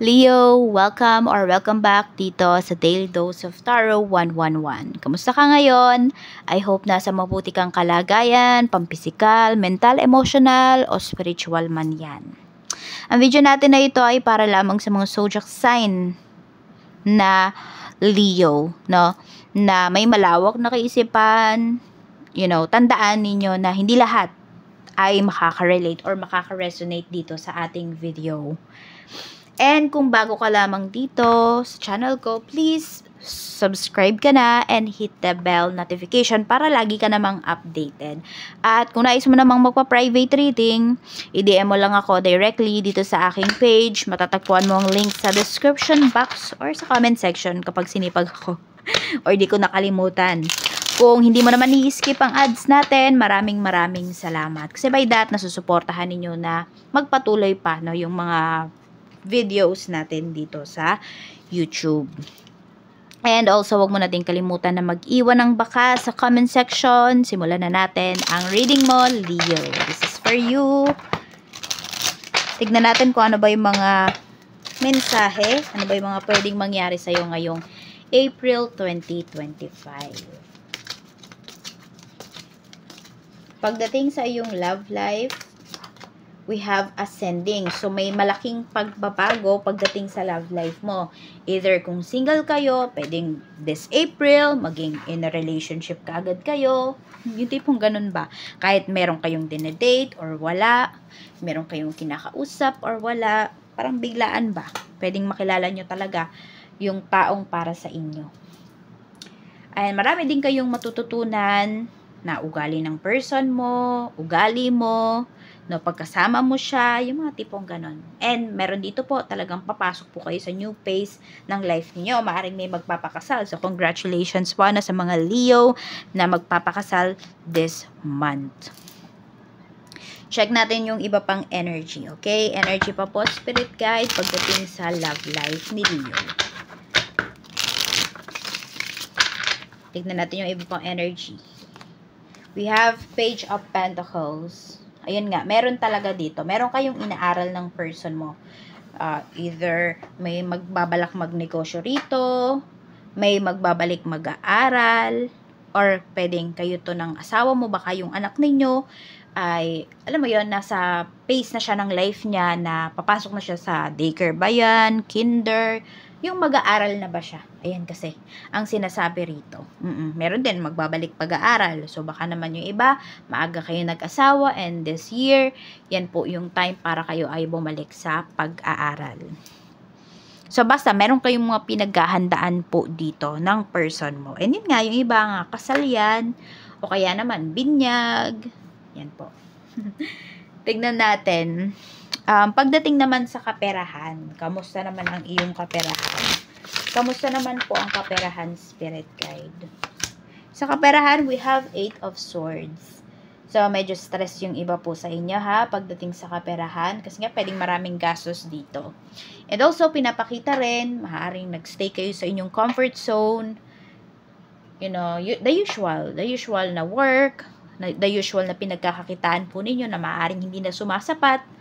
Leo, welcome back dito sa Daily Dose of Tarot 111. Kamusta ka ngayon? I hope nasa mabuti kang kalagayan, pampisikal, mental, emotional, o spiritual man yan. Ang video natin na ito ay para lamang sa mga zodiac sign na Leo, no? Na may malawak na kaisipan, tandaan ninyo na hindi lahat ay makaka-relate or makaka-resonate dito sa ating video. And kung bago ka lamang dito sa channel ko, please subscribe ka na and hit the bell notification para lagi ka namang updated. At kung nais mo namang magpa-private reading, i-DM mo lang ako directly dito sa aking page. Matatagpuan mo ang link sa description box or sa comment section kapag sinipag ako or di ko nakalimutan. Kung hindi mo naman i-skip ang ads natin, maraming salamat. Kasi by that, nasusuportahan ninyo na magpatuloy pa yung mga videos natin dito sa YouTube. And also, wag mo natin kalimutan na mag-iwan ng baka sa comment section. Simulan na natin ang reading mo, Leo. This is for you. Tignan natin kung ano ba yung mga mensahe, ano ba yung mga pwedeng mangyari sa'yo ngayong April 2025. Pagdating sa iyong love life, we have ascending. So, may malaking pagbabago pagdating sa love life mo. Either kung single kayo, pwedeng this April, maging in a relationship kaagad kayo. Yung tipong ganun ba? Kahit meron kayong dinedate or wala, meron kayong kinakausap or wala, parang biglaan ba? Pwedeng makilala nyo talaga yung taong para sa inyo. Ayan, marami din kayong matututunan na ugali ng person mo, ugali mo, pagkasama mo siya, yung mga tipong ganon. And meron dito po, talagang papasok po kayo sa new phase ng life niyo. Maaring may magpapakasal. So, congratulations po na sa mga Leo na magpapakasal this month. Check natin yung iba pang energy, okay? Energy pa po, spirit guide, pagdating sa love life ni Leo. Tignan natin yung iba pang energy. We have Page of Pentacles. Ayun nga, meron talaga dito. Meron kayong inaaral ng person mo. Either may magbabalak magnegosyo rito, may magbabalik mag-aaral, or pwedeng kayo to ng asawa mo, baka yung anak ninyo ay, alam mo yon, nasa phase na siya ng life niya na papasok na siya sa daycare ba yan, kinder, yung mag-aaral na ba siya? Ayan kasi, ang sinasabi rito. Meron din, magbabalik pag-aaral. So, baka naman yung iba, maaga kayo nag-asawa and this year, yan po yung time para kayo ay bumalik sa pag-aaral. So, basta, meron kayong mga pinaghahandaan po dito ng person mo. And yun nga, yung iba nga, kasal yan, o kaya naman, binyag. Yan po. Tignan natin. Pagdating naman sa kaperahan, kamusta naman ang iyong kaperahan? Kamusta naman po ang kaperahan, spirit guide? Sa kaperahan, we have 8 of Swords. So, medyo stress yung iba po sa inyo, ha? Pagdating sa kaperahan, kasi nga pwedeng maraming gastos dito. And also, pinapakita rin, maaaring nagstay kayo sa inyong comfort zone. The usual na work, the usual na pinagkakakitaan po ninyo na maaaring hindi na sumasapat.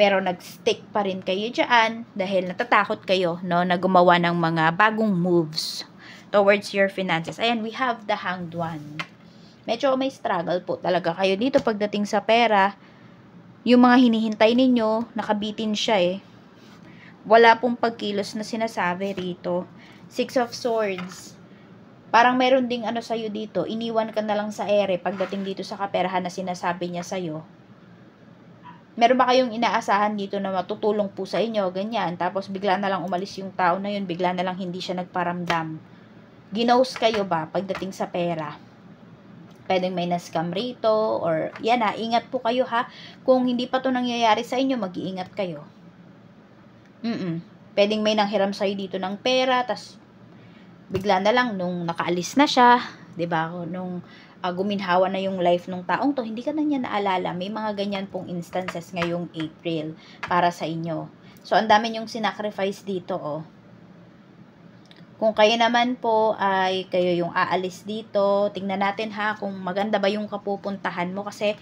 Pero nag-stick pa rin kayo dyan dahil natatakot kayo, na gumawa ng mga bagong moves towards your finances. Ayan, we have the Hanged One. Medyo may struggle po talaga kayo dito pagdating sa pera. Yung mga hinihintay ninyo, nakabitin siya eh. Wala pong pagkilos na sinasabi rito. 6 of Swords. Parang meron ding sa'yo dito, iniwan ka na lang sa ere pagdating dito sa kaperahan na sinasabi niya sa'yo. Meron ba kayong inaasahan dito na matutulong po sa inyo, ganyan, tapos bigla na lang umalis yung tao na yun, bigla na lang hindi siya nagparamdam. Ginaus kayo ba pagdating sa pera? Pwedeng may na-scam rito, or yan ingat po kayo ha. Kung hindi pa to nangyayari sa inyo, mag-iingat kayo. Pwedeng may nanghiram sa'yo dito ng pera, tas bigla na lang nung nakaalis na siya, 'di ba? Nung guminhawa na yung life ng taong to, hindi ka na niya naalala. May mga ganyan pong instances ngayong April para sa inyo. So, ang dami yung sinacrifice dito, oh. Kung kayo naman po ay kayo yung aalis dito, tingnan natin ha kung maganda ba yung kapupuntahan mo kasi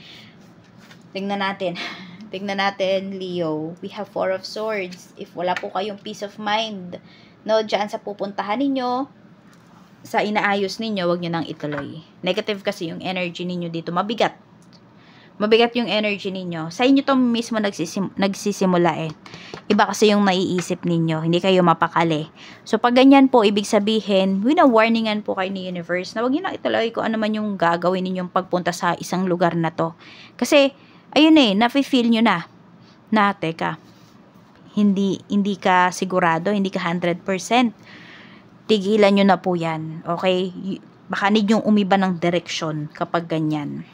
tingnan natin. Tignan natin, Leo. We have Four of Swords. If wala po kayong peace of mind, no, dyan sa pupuntahan ninyo, sa inaayos ninyo, wag nyo nang ituloy. Negative kasi yung energy ninyo dito. Mabigat. Mabigat yung energy ninyo. Sa inyo to mismo nagsisimula eh. Iba kasi yung maiisip ninyo. Hindi kayo mapakali. So, pag ganyan po, ibig sabihin, wina-warningan po kayo ni universe na wag nyo nang ituloy kung ano man yung gagawin ninyong pagpunta sa isang lugar na to. Kasi, ayun eh, nafe-feel nyo na teka, hindi ka sigurado, hindi ka 100%. Tigilan nyo na po yan. Okay? Baka need yung umiba ng direksyon kapag ganyan.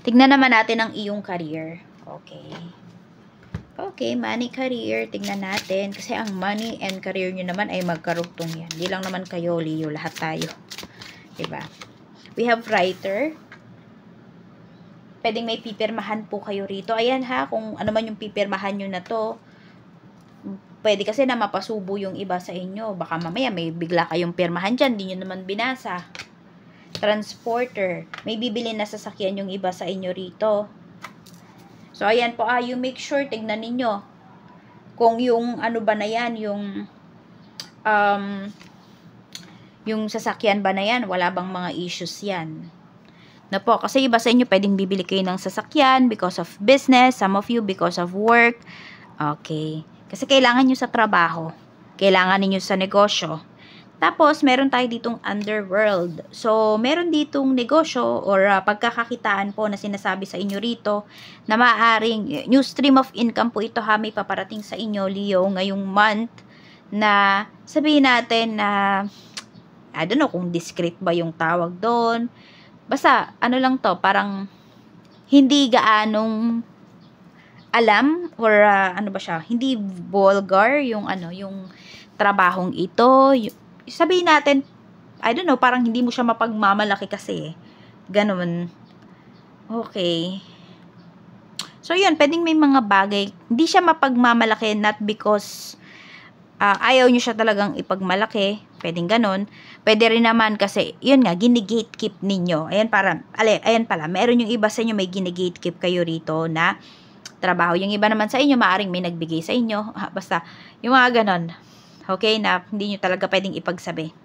Tignan naman natin ang iyong career. Okay. Okay, money, career. Tignan natin. Kasi ang money and career nyo naman ay magkarugtong yan. Hindi lang naman kayo, Leo. Lahat tayo. Diba? We have writer. Pwedeng may pipirmahan po kayo rito. Ayan ha, kung ano man yung pipirmahan nyo na to. Pwede kasi na mapasubo yung iba sa inyo. Baka mamaya may bigla kayong pirmahan dyan. Di nyo naman binasa. Transporter. May bibili na sasakyan yung iba sa inyo rito. So, ayan po. You make sure, tignan ninyo. Kung yung ano ba na yan, yung sasakyan ba na yan, wala bang mga issues yan. Na po, kasi iba sa inyo, pwedeng bibili kayo ng sasakyan because of business. Some of you, because of work. Okay. Kasi kailangan nyo sa trabaho. Kailangan niyo sa negosyo. Tapos, meron tayo ditong underworld. So, meron ditong negosyo or pagkakakitaan po na sinasabi sa inyo rito na maaaring new stream of income po ito ha, may paparating sa inyo, Leo, ngayong month na sabihin natin na, I don't know kung discreet ba yung tawag doon. Basta, ano lang to, parang hindi gaanong alam or ano ba siya, hindi vulgar yung yung trabahong ito. Sabihin natin, I don't know, parang hindi mo siya mapagmamalaki kasi. Ganun. Okay. So, yun, pwedeng may mga bagay, hindi siya mapagmamalaki not because ayaw nyo siya talagang ipagmalaki. Pwedeng ganun. Pwede rin naman kasi, yun nga, gini-gatekeep ninyo. Ayan pala, meron yung iba sa inyo may gini-gatekeep kayo rito na trabaho. Yung iba naman sa inyo, maaring may nagbigay sa inyo. Basta, yung mga ganon. Okay, na hindi nyo talaga pwedeng ipagsabi.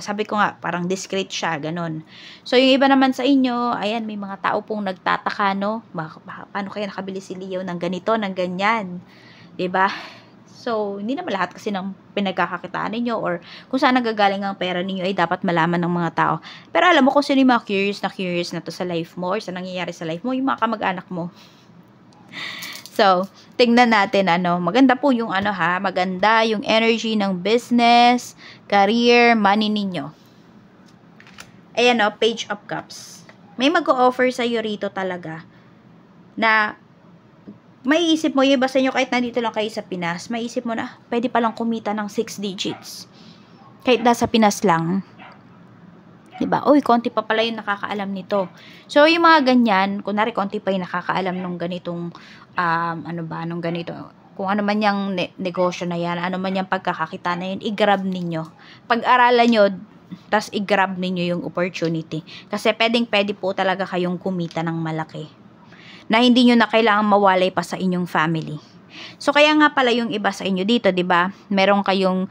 Sabi ko nga, parang discreet siya, ganon. So, yung iba naman sa inyo, ayan, may mga tao pong nagtataka, no? Paano kaya nakabili si Leo ng ganito, ng ganyan? Diba? So, hindi naman lahat kasi ng pinagkakakitaan ninyo or kung saan nagagaling ang pera ninyo ay dapat malaman ng mga tao. Pero alam mo kung sino yung mga curious na to sa life mo or sa nangyayari sa life mo, yung mga kamag-anak mo. So, tingnan natin maganda po yung maganda yung energy ng business, career, money ninyo. Ayan Page of Cups. May mag-o-offer sa iyo rito talaga na may isip mo, yung iba sa inyo kahit nandito lang kayo sa Pinas, may isip mo na pwede palang kumita ng 6 digits. Kahit nasa Pinas lang. Diba? Uy, konti pa pala yung nakakaalam nito. So, yung mga ganyan, kunwari konti pa yung nakakaalam nung ganitong, nung ganito. Kung ano man yung negosyo na yan, ano man yung pagkakakita na yun, i-grab ninyo. Pag-aralan nyo, tas i-grab ninyo yung opportunity. Kasi pwede po talaga kayong kumita ng malaki. Na hindi nyo na kailangan mawalay pa sa inyong family. So, kaya nga pala yung iba sa inyo dito, diba? Meron kayong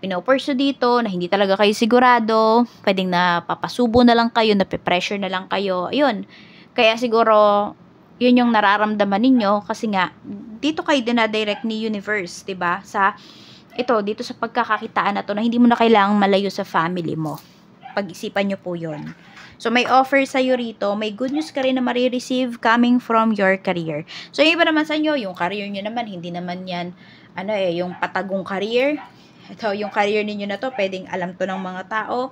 pinopursue dito, na hindi talaga kayo sigurado, pwedeng napapasubo na lang kayo, nape-pressure na lang kayo, ayun. Kaya siguro, yun yung nararamdaman ninyo, kasi nga, dito kayo dinadirect ni universe, diba? Dito sa pagkakakitaan na to, na hindi mo na kailangang malayo sa family mo. Pag-isipan nyo po yun. So, may offer sa'yo rito, may good news ka rin na marireceive coming from your career. So, yung iba naman sa inyo, yung career nyo naman, hindi naman yan, yung patagong career. Ito, yung career ninyo na to, pwedeng alam to ng mga tao.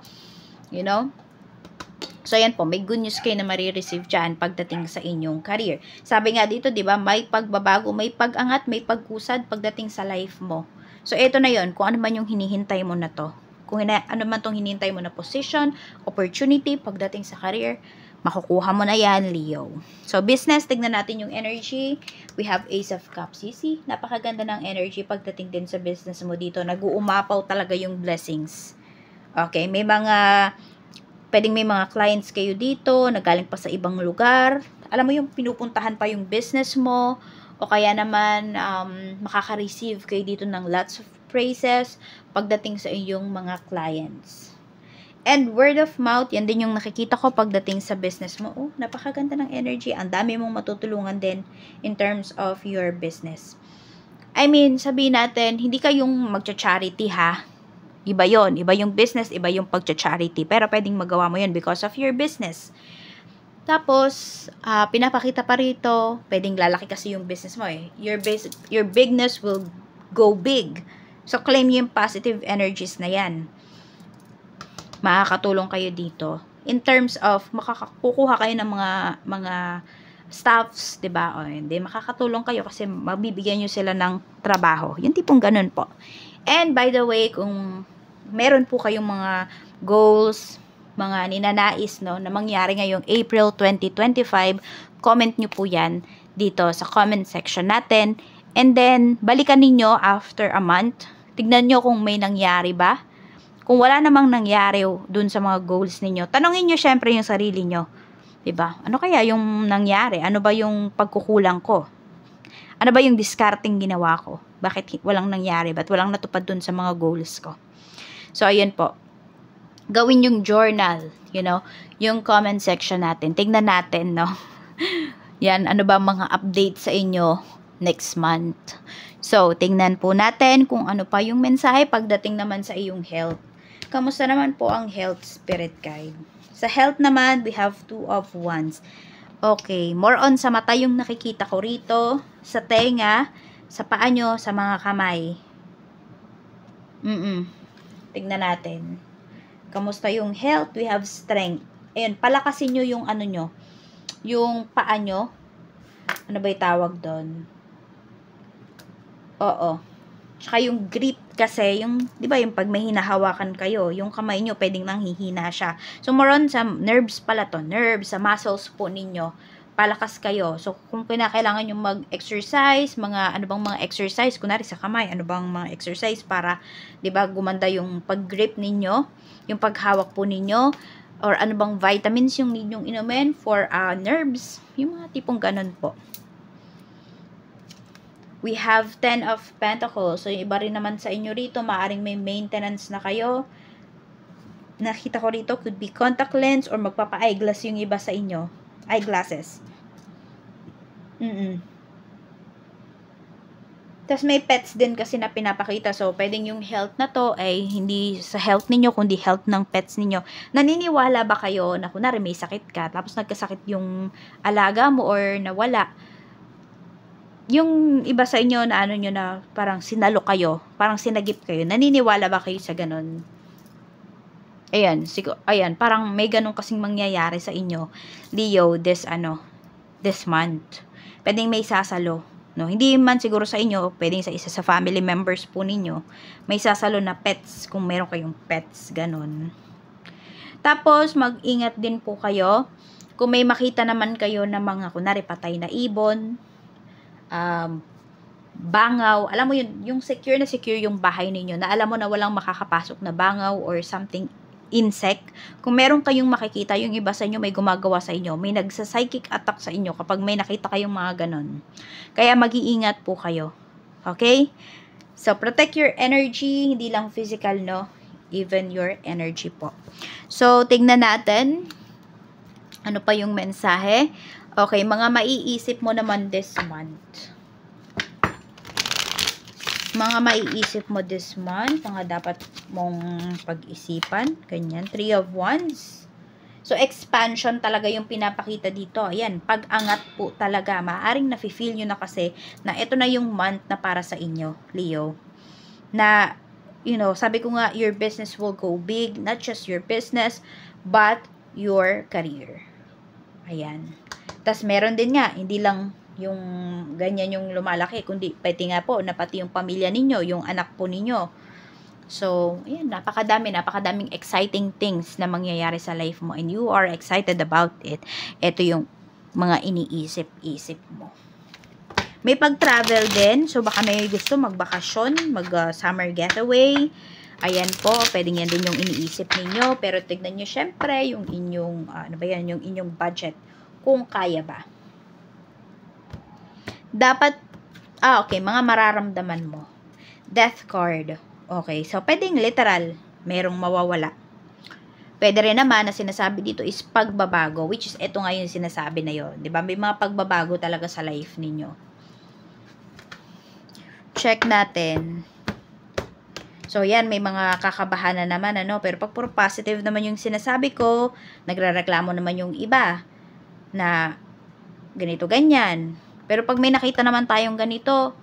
You know? So, ayan po, may good news kayo na marireceive dyan pagdating sa inyong career. Sabi nga dito, di ba, may pagbabago, may pag-angat, may pag-usad pagdating sa life mo. So, ito na yon kung ano man yung hinihintay mo na to. Kung ano man tong hinihintay mo na position, opportunity, pagdating sa career, makukuha mo na yan, Leo. So, business, tignan natin yung energy. We have Ace of Cups. You see, napakaganda ng energy pagdating din sa business mo dito. Nag-uumapaw talaga yung blessings. Okay, pwedeng may mga clients kayo dito, nagaling pa sa ibang lugar. alam mo yung pinupuntahan pa yung business mo, o kaya naman makaka-receive kayo dito ng lots of praises pagdating sa iyong mga clients. And word of mouth, yan din yung nakikita ko pagdating sa business mo. Oh, napakaganda ng energy. Ang dami mong matutulungan din in terms of your business. I mean, sabihin natin, hindi kayong magcha-charity ha. Iba yon, iba yung business, iba yung pagcha-charity. Pero pwedeng magawa mo yun because of your business. Tapos, pinapakita pa rito, pwedeng lalaki kasi yung business mo eh. Your bigness will go big. So, claim yung positive energies na yan. Makakatulong kayo dito. In terms of, kukuha kayo ng mga staffs, diba? O, hindi, makakatulong kayo kasi mabibigyan nyo sila ng trabaho. Yung tipong ganun po. And by the way, kung meron po kayong mga goals, mga ninanais, no, na mangyari ngayong April 2025, comment nyo po yan dito sa comment section natin. And then, balikan ninyo after a month. Tignan nyo kung may nangyari ba. Kung wala namang nangyari dun sa mga goals ninyo, tanongin nyo syempre yung sarili nyo. Diba? Ano kaya yung nangyari? Ano ba yung pagkukulang ko? Ano ba yung discarding ginawa ko? Bakit walang nangyari? Ba't walang natupad dun sa mga goals ko? So, ayun po. Gawin yung journal, you know, yung comment section natin. Tingnan natin, no? Yan, ano ba mga update sa inyo next month? So, tingnan po natin kung ano pa yung mensahe pagdating naman sa iyong health. Kamusta naman po ang health, spirit guide? Sa health naman, we have 2 of Wands. Okay, more on sa mata yung nakikita ko rito, sa tenga, sa paa nyo, sa mga kamay. Tingnan natin. Kamusta yung health? We have strength. Ayun, palakasin nyo yung ano nyo, yung paa nyo. Ano ba yung tawag doon? Oo. Tsaka yung grip kasi, yung, di ba yung pag may hinahawakan kayo, yung kamay nyo pwedeng nanghihina siya. So, more on sa nerves pala to. Nerves, sa muscles po ninyo. Palakas kayo. So, kung kinakailangan yung mag-exercise, ano bang mga exercise, kunwari sa kamay, ano bang mga exercise para, di ba, gumanda yung pag-grip ninyo, yung paghawak po ninyo, or ano bang vitamins yung ninyong inumin for nerves, yung mga tipong ganun po. We have 10 of Pentacles. So, yung iba rin naman sa inyo rito, maaring may maintenance na kayo. Nakita ko rito, could be contact lens or magpapa-eyeglass yung iba sa inyo. Eyeglasses. Tapos may pets din kasi na pinapakita. So, pwedeng yung health na to ay hindi sa health ninyo, kundi health ng pets ninyo. Naniniwala ba kayo na kunwari may sakit ka, tapos nagkasakit yung alaga mo or nawala? Yung iba sa inyo na ano nyo na parang sinalo kayo, parang sinagip kayo, naniniwala ba kayo sa ganun? Ayan, ayan, parang may ganun kasing mangyayari sa inyo, Leo, this month. Pwedeng may sasalo, no? Hindi man siguro sa inyo, pwedeng sa isa sa family members po ninyo, may sasalo na pets, kung meron kayong pets, ganun. Tapos, mag-ingat din po kayo, kung may makita naman kayo na mga, kunwari, patay na ibon, bangaw, alam mo yun, yung secure na secure yung bahay ninyo, na alam mo na walang makakapasok na bangaw or something insect. Kung meron kayong makikita, yung iba sa inyo may gumagawa sa inyo, may nagsa-psychic attack sa inyo kapag may nakita kayong mga ganon. Kaya mag-iingat po kayo. Okay? So, protect your energy, hindi lang physical, no? Even your energy po. So, tingnan natin. Ano pa yung mensahe? Okay, mga maiisip mo naman this month. Mga maiisip mo this month, mga dapat mong pag-isipan. Ganyan, 3 of Wands. So, expansion talaga yung pinapakita dito. Ayan, pag-angat po talaga. Maaring nafe-feel nyo na kasi na ito na yung month na para sa inyo, Leo. Na, you know, sabi ko nga, your business will go big. Not just your business, but your career. Ayan. Tas meron din nga, hindi lang yung ganyan yung lumalaki, kundi pati nga po, na pati yung pamilya ninyo, yung anak po ninyo. So, ayan, napakadaming exciting things na mangyayari sa life mo and you are excited about it. Ito yung mga iniisip-isip mo. May pag-travel din, so baka may gusto magbakasyon, mag-summer getaway. Ayan po, pwedeng yan din yung iniisip ninyo, pero tignan nyo syempre yung inyong, yung inyong budget, kung kaya ba. dapat, okay, mga mararamdaman mo. Death card. Okay, so pwedeng literal, merong mawawala. Pwede rin naman na sinasabi dito is pagbabago, which is ito nga yung sinasabi na yon, di ba? May mga pagbabago talaga sa life ninyo. Check natin. So, yan, may mga kakabahan na naman, ano? Pero pag puro positive naman yung sinasabi ko, nagrereklamo naman yung iba na ganito, ganyan. Pero pag may nakita naman tayong ganito,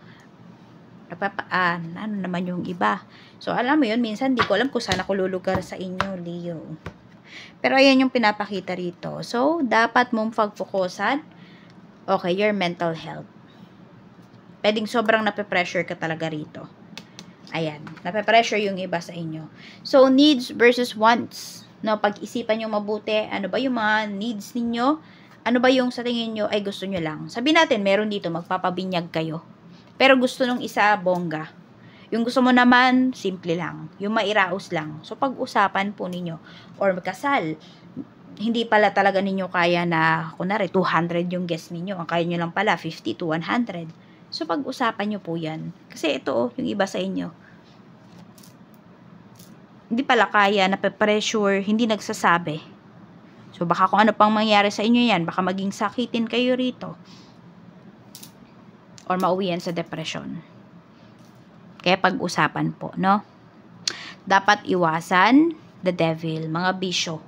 ano naman yung iba. So, alam mo yun, minsan di ko alam kung saan ako lulugar sa inyo, Leo. Pero, ayan yung pinapakita rito. So, dapat mong pagfokusan, okay, your mental health. Pwedeng sobrang nape-pressure ka talaga rito. Ayan, nape-pressure yung iba sa inyo. So, needs versus wants. No, pag-isipan nyo mabuti, ano ba yung mga needs ninyo? Ano ba yung sa tingin nyo ay gusto nyo lang? Sabi natin, meron dito, magpapabinyag kayo. Pero gusto nung isa, bongga. Yung gusto mo naman, simple lang. Yung mairaos lang. So, pag-usapan po ninyo. Or kasal, hindi pala talaga ninyo kaya na, kunwari, 200 yung guest ninyo. Ang kaya nyo lang pala, 50 to 100. So, pag-usapan nyo po yan. Kasi ito, yung iba sa inyo, hindi pala kaya, nape-pressure, hindi nagsasabi. So, baka kung ano pang mangyari sa inyo yan, baka maging sakitin kayo rito. Or mauwi yan sa depression. Kaya pag-usapan po, no? Dapat iwasan the devil, mga bisyo.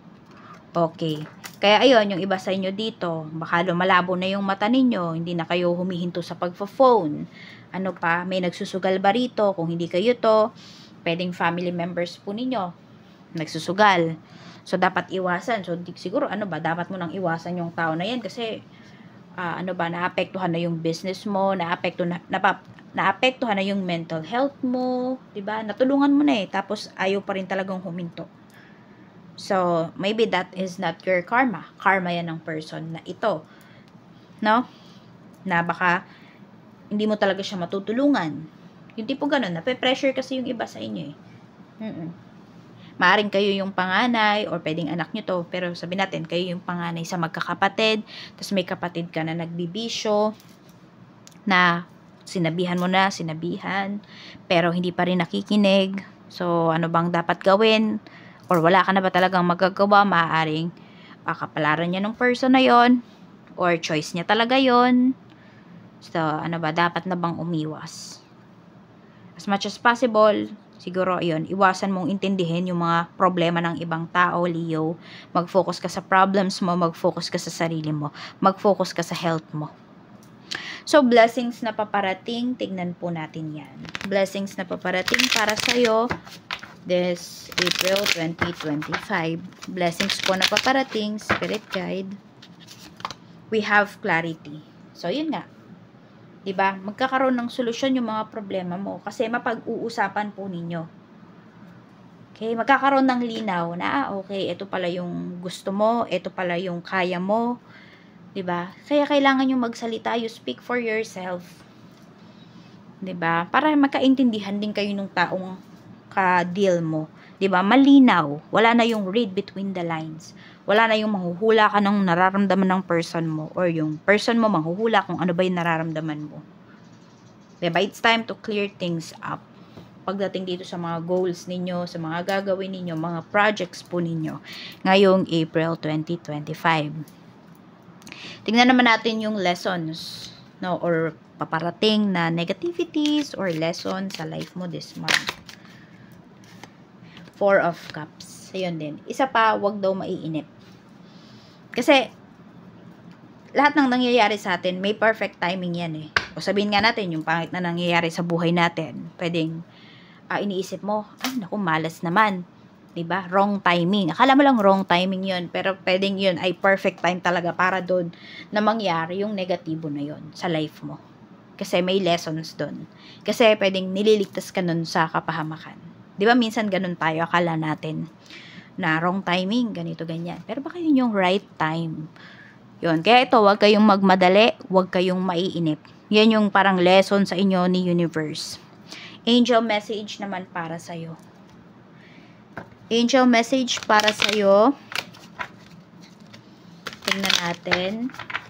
Okay. Kaya ayun, yung iba sa inyo dito, baka lumalabo na yung mata ninyo, hindi na kayo humihinto sa pagpo-phone. Ano pa, may nagsusugal ba rito? Kung hindi kayo to, pwedeng family members po ninyo nagsusugal. So, dapat iwasan. So, siguro, ano ba, dapat mo nang iwasan yung tao na yan kasi, ano ba, naapektuhan na yung business mo, naapektuhan na yung mental health mo, diba? Natulungan mo na eh, tapos ayaw pa rin talagang huminto. So, maybe that is not your karma. Karma yan ng person na ito. No? Na baka, hindi mo talaga siya matutulungan. Yung tipo ganun, nape-pressure kasi yung iba sa inyo eh. Maaring kayo yung panganay or pwedeng anak nyo to, pero sabi natin, kayo yung panganay sa magkakapatid, tapos may kapatid ka na nagbibisyo, na sinabihan mo na, pero hindi pa rin nakikinig. So, ano bang dapat gawin? Or wala ka na ba talagang magagawa? Maaaring kapalaran niya ng person na yon, or choice niya talaga yon. So, ano ba, dapat na bang umiwas? As much as possible, siguro, ayun, iwasan mong intindihin yung mga problema ng ibang tao, Leo. Mag-focus ka sa problems mo, mag-focus ka sa sarili mo, mag-focus ka sa health mo. So, blessings na paparating, tignan po natin yan. Blessings na paparating para sa'yo this April 2025. Blessings po na paparating, Spirit Guide. We have clarity. So, yun nga. Diba? Magkakaroon ng solusyon yung mga problema mo kasi mapag-uusapan po ninyo. Okay? Magkakaroon ng linaw na, okay, ito pala yung gusto mo, ito pala yung kaya mo. Diba? Kaya kailangan yung magsalita, you speak for yourself. Diba? Para magkaintindihan din kayo ng taong ka-deal mo. Diba? Malinaw. Wala na yung read between the lines. Wala na yung manghuhula ka ng nararamdaman ng person mo or yung person mo manghuhula kung ano ba yung nararamdaman mo. Diba? It's time to clear things up. Pagdating dito sa mga goals ninyo, sa mga gagawin ninyo, mga projects po ninyo ngayong April 2025. Tingnan naman natin yung lessons, no, or paparating na negativities or lessons sa life mo this month. 4 of Cups. Ayun din. Isa pa, wag daw maiinip. Kasi, lahat ng nangyayari sa atin, may perfect timing yan eh. O sabihin nga natin, yung pangit na nangyayari sa buhay natin, pwedeng iniisip mo, ay naku, malas naman. Diba? Wrong timing. Akala mo lang wrong timing yun, pero pwedeng yun ay perfect time talaga para doon na mangyari yung negatibo na yun sa life mo. Kasi may lessons doon. Kasi pwedeng nililigtas ka nun sa kapahamakan. Diba minsan ganun tayo, akala natin na wrong timing, ganito, ganyan. Pero baka yun yung right time. Yun. Kaya ito, huwag kayong magmadali, huwag kayong maiinip. Yan yung parang lesson sa inyo ni Universe. Angel message naman para sa'yo. Angel message para sa'yo. Tingnan natin.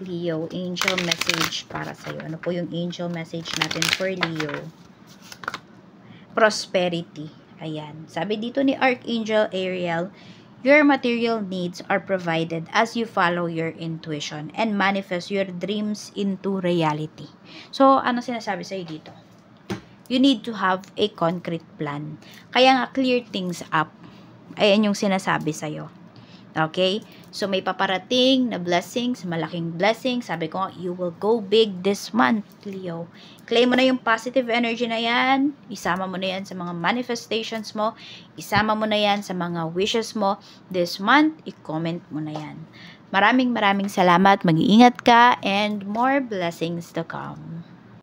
Leo, angel message para sa'yo. Ano po yung angel message natin for Leo? Prosperity. Ayan. Sabi dito ni Archangel Ariel, your material needs are provided as you follow your intuition and manifest your dreams into reality. So, ano sinasabi sa'yo dito? You need to have a concrete plan. Kaya nga, clear things up. Ayan yung sinasabi sa'yo. Okay? So, may paparating na blessings, malaking blessings. Sabi ko, you will go big this month, Leo. Claim mo na yung positive energy na yan. Isama mo na yan sa mga manifestations mo. Isama mo na yan sa mga wishes mo. This month, i-comment mo na yan. Maraming salamat. Mag-iingat ka and more blessings to come.